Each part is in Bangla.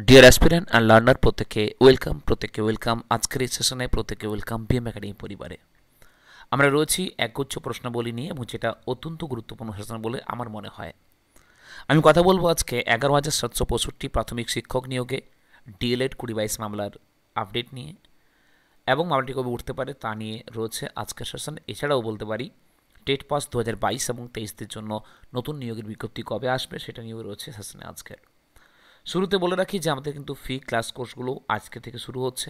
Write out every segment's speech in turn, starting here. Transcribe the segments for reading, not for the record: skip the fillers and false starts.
ডিয়ার অ্যাসপিরেন্ট অ্যান্ড লার্নার প্রত্যেককে ওয়েলকাম আজকের এই সেশনে প্রত্যেককে ওয়েলকাম বিএম একাডেমি পরিবারে। আমরা রয়েছি একগুচ্ছ প্রশ্নাবলী নিয়ে এবং যেটা অত্যন্ত গুরুত্বপূর্ণ সেশন বলে আমার মনে হয়। আমি কথা বলবো আজকে 11,765 প্রাথমিক শিক্ষক নিয়োগে ডিএলএড 2022 মামলার আপডেট নিয়ে এবং মামলাটি কবে উঠতে পারে তা নিয়ে রয়েছে আজকের সেশন। এছাড়াও বলতে পারি টেট পাস 2022 এবং 23-র জন্য নতুন নিয়োগের বিজ্ঞপ্তি কবে আসবে সেটা নিয়েও রয়েছে সেশনে আজকের। শুরুতে বলে রাখি যে আমাদের কিন্তু ফ্রি ক্লাস কোর্সগুলো আজকে থেকে শুরু হচ্ছে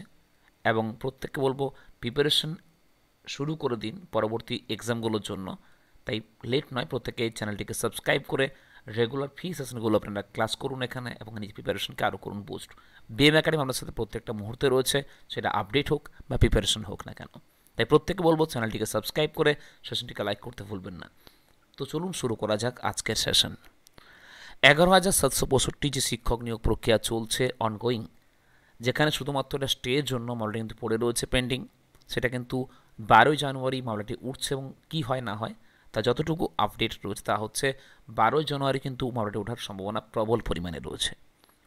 এবং প্রত্যেককে বলবো প্রিপারেশন শুরু করে দিন পরবর্তী এক্সামগুলোর জন্য। তাই লেট নয়, প্রত্যেকে এই চ্যানেলটিকে সাবস্ক্রাইব করে রেগুলার ফ্রি সেশনগুলো আপনারা ক্লাস করুন এখানে এবং নিজের প্রিপারেশনকে আরও করুন বুস্ট। বিএম একাডেমি আপনার সাথে প্রত্যেকটা মুহূর্তে রয়েছে, সেটা আপডেট হোক বা প্রিপারেশন হোক না কেন। তাই প্রত্যেকে বলবো চ্যানেলটিকে সাবস্ক্রাইব করে সেশনটিকে লাইক করতে ভুলবেন না। তো চলুন শুরু করা যাক আজকের সেশন। 11,765 যে শিক্ষক নিয়োগ প্রক্রিয়া চলছে অনগোয়িং, যেখানে শুধুমাত্র এটা স্টের জন্য মামলাটি কিন্তু পড়ে রয়েছে পেন্ডিং, সেটা কিন্তু 12 জানুয়ারি মামলাটি উঠছে এবং কী হয় না হয় তা যতটুকু আপডেট রয়েছে তা হচ্ছে 12 জানুয়ারি কিন্তু মামলাটি ওঠার সম্ভাবনা প্রবল পরিমাণে রয়েছে।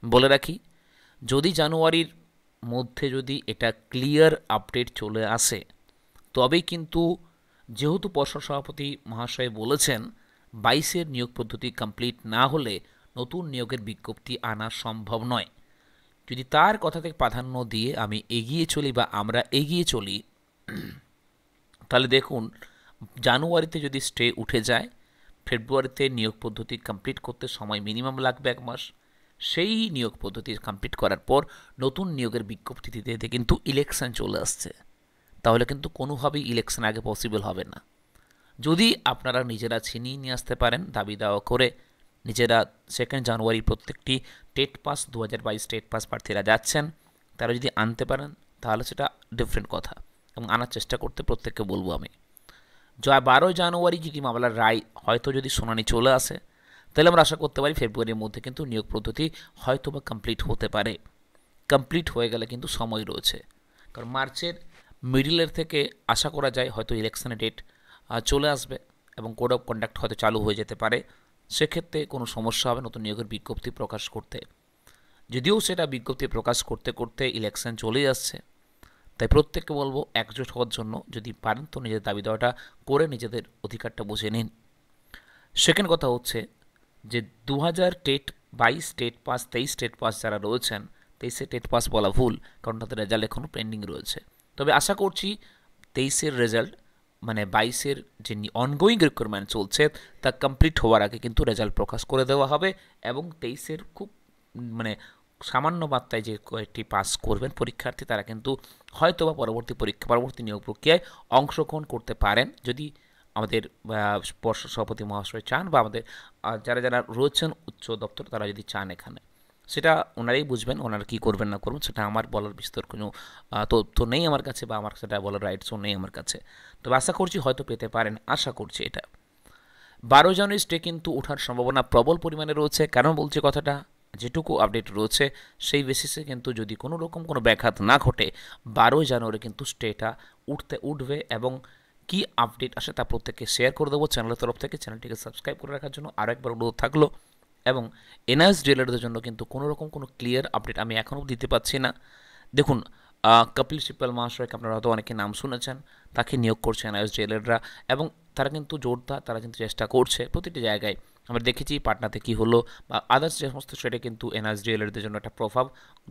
বলে রাখি, যদি জানুয়ারির মধ্যে যদি এটা ক্লিয়ার আপডেট চলে আসে তবেই কিন্তু, যেহেতু পর্ষদ সভাপতি মহাশয় বলেছেন 22-এর নিয়োগ পদ্ধতি কমপ্লিট না হলে নতুন নিয়োগের বিজ্ঞপ্তি আনা সম্ভব নয়, যদি তার কথাতে প্রাধান্য দিয়ে আমি এগিয়ে চলি বা আমরা এগিয়ে চলি, তাহলে দেখুন জানুয়ারিতে যদি স্টে উঠে যায়, ফেব্রুয়ারিতে নিয়োগ পদ্ধতি কমপ্লিট করতে সময় মিনিমাম লাগবে 1 মাস। সেই নিয়োগ পদ্ধতি কমপ্লিট করার পর নতুন নিয়োগের বিজ্ঞপ্তি দিতে দিতে কিন্তু ইলেকশন চলে আসছে, তাহলে কিন্তু কোনোভাবেই ইলেকশন আগে পসিবল হবে না। যদি আপনারা নিজেরা ছিনিয়ে নিয়ে আসতে পারেন দাবি দাওয়া করে, নিজেরা 2 জানুয়ারি প্রত্যেকটি টেট পাস 2022 টেট পাস প্রার্থীরা যাচ্ছেন, তারা যদি আনতে পারেন তাহলে সেটা ডিফারেন্ট কথা এবং আনার চেষ্টা করতে প্রত্যেককে বলবো আমি। 12 জানুয়ারি যদি মামলার রায় হয়তো যদি শুনানি চলে আসে, তাহলে আমরা আশা করতে পারি ফেব্রুয়ারির মধ্যে কিন্তু নিয়োগ পদ্ধতি হয়তো বা কমপ্লিট হতে পারে। কমপ্লিট হয়ে গেলে কিন্তু সময় রয়েছে, কারণ মার্চের মিডিলের থেকে আশা করা যায় হয়তো ইলেকশনের ডেট চলে আসবে এবং কোড অফ কন্ডাক্ট হয়তো চালু হয়ে যেতে পারে। সেক্ষেত্রে কোনো সমস্যা হবে নতুন নিয়োগের বিজ্ঞপ্তি প্রকাশ করতে, যদিও সেটা বিজ্ঞপ্তি প্রকাশ করতে করতে ইলেকশন চলেই আসছে। তাই প্রত্যেককে বলবো একজোট হওয়ার জন্য যদি পারেন তো নিজের দাবি দেওয়াটা করে নিজেদের অধিকারটা বুঝে নিন। সেকেন্ড কথা হচ্ছে যে 2000 TET 22 TET pass 23 TET pass যারা রয়েছেন, 23-এ টেট পাস বলা ভুল, কারণ তাদের রেজাল্ট এখনও পেন্ডিং রয়েছে। তবে আশা করছি 23-এর রেজাল্ট মানে 22-এর যে অনগোয়িং রিক্রুটমেন্ট চলছে তা কমপ্লিট হওয়ার আগে কিন্তু রেজাল্ট প্রকাশ করে দেওয়া হবে এবং 23-এর খুব মানে সামান্য মাত্রায় যে কয়েকটি পাস করবেন পরীক্ষার্থী তারা কিন্তু হয়তো বা পরবর্তী নিয়োগ প্রক্রিয়ায় অংশগ্রহণ করতে পারেন, যদি আমাদের পর্ষদ সভাপতি মহাশয় চান বা আমাদের যারা যারা রয়েছেন উচ্চ দপ্তর তারা যদি চান এখানে, সেটা ওনারাই বুঝবেন। ওনারা কী করবেন না করবেন সেটা আমার বলার বিস্তর কোনো তথ্য নেই আমার কাছে, বা আমার সেটা বলার রাইটসও নেই আমার কাছে। তবে আশা করছি হয়তো পেতে পারেন, আশা করছি এটা। 12 জানুয়ারি স্টে কিন্তু ওঠার সম্ভাবনা প্রবল পরিমাণে রয়েছে। কেন বলছি কথাটা, যেটুকু আপডেট রয়েছে সেই বেসিসে কিন্তু যদি কোনো রকম কোনো ব্যাঘাত না ঘটে 12 জানুয়ারি কিন্তু স্টেটা উঠবে এবং কি আপডেট আসে তা প্রত্যেককে শেয়ার করে দেবো চ্যানেলের তরফ থেকে। চ্যানেলটিকে সাবস্ক্রাইব করে রাখার জন্য আরও একবার অনুরোধ থাকলো। এবং এনআইএস ডিএলএডের জন্য কিন্তু কোনো রকম কোনো ক্লিয়ার আপডেট আমি এখনও দিতে পারছি না। দেখুন, কপিল সিব্বল মহাশয়কে আপনারা হয়তো অনেকে নাম শুনেছেন, তাকে নিয়োগ করছে এনআইএস ডিএলএডরা এবং তারা কিন্তু জোরদার, তারা কিন্তু চেষ্টা করছে প্রতিটি জায়গায়। আমরা দেখেছি পাটনাতে কী হলো বা আদার্স যে সমস্ত সেটা কিন্তু এনআইএস ডিএলএডদের জন্য একটা প্রভাব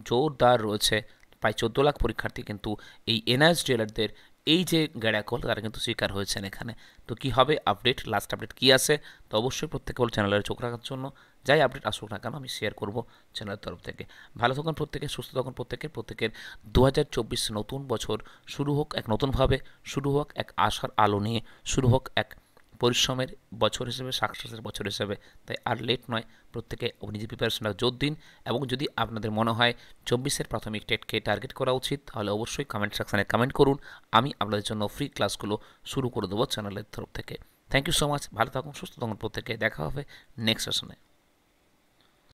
জোরদার রয়েছে। প্রায় 14 লাখ পরীক্ষার্থী কিন্তু এই এনআইএস ডিএলএডদের এই যে গ্যাড়াকল তারা কিন্তু শিকার হয়েছেন এখানে। তো কী হবে আপডেট, লাস্ট আপডেট কী আসে, তো অবশ্যই প্রত্যেকে বল চ্যানেলের চোখ রাখার জন্য। যাই আপডেট আসুক না কেন আমি শেয়ার করব চ্যানেলের তরফ থেকে। ভালো থাকুন প্রত্যেকে, সুস্থ থাকুন প্রত্যেকের 2024 নতুন বছর শুরু হোক এক নতুনভাবে, শুরু হোক এক আশার আলো নিয়ে, শুরু হোক এক পরিশ্রমের বছর হিসেবে, সাকসেসের বছর হিসেবে। তাই আর লেট নয়, প্রত্যেকে নিজের প্রিপারেশনটা জোর দিন এবং যদি আপনাদের মনে হয় 24-এর প্রাথমিক টেটকে টার্গেট করা উচিত তাহলে অবশ্যই কমেন্ট সেকশানে কমেন্ট করুন। আমি আপনাদের জন্য ফ্রি ক্লাসগুলো শুরু করে দেবো চ্যানেলের তরফ থেকে। থ্যাংক ইউ সো মাচ, ভালো থাকুন সুস্থ থাকুন প্রত্যেকে, দেখা হবে নেক্সট সেশনে।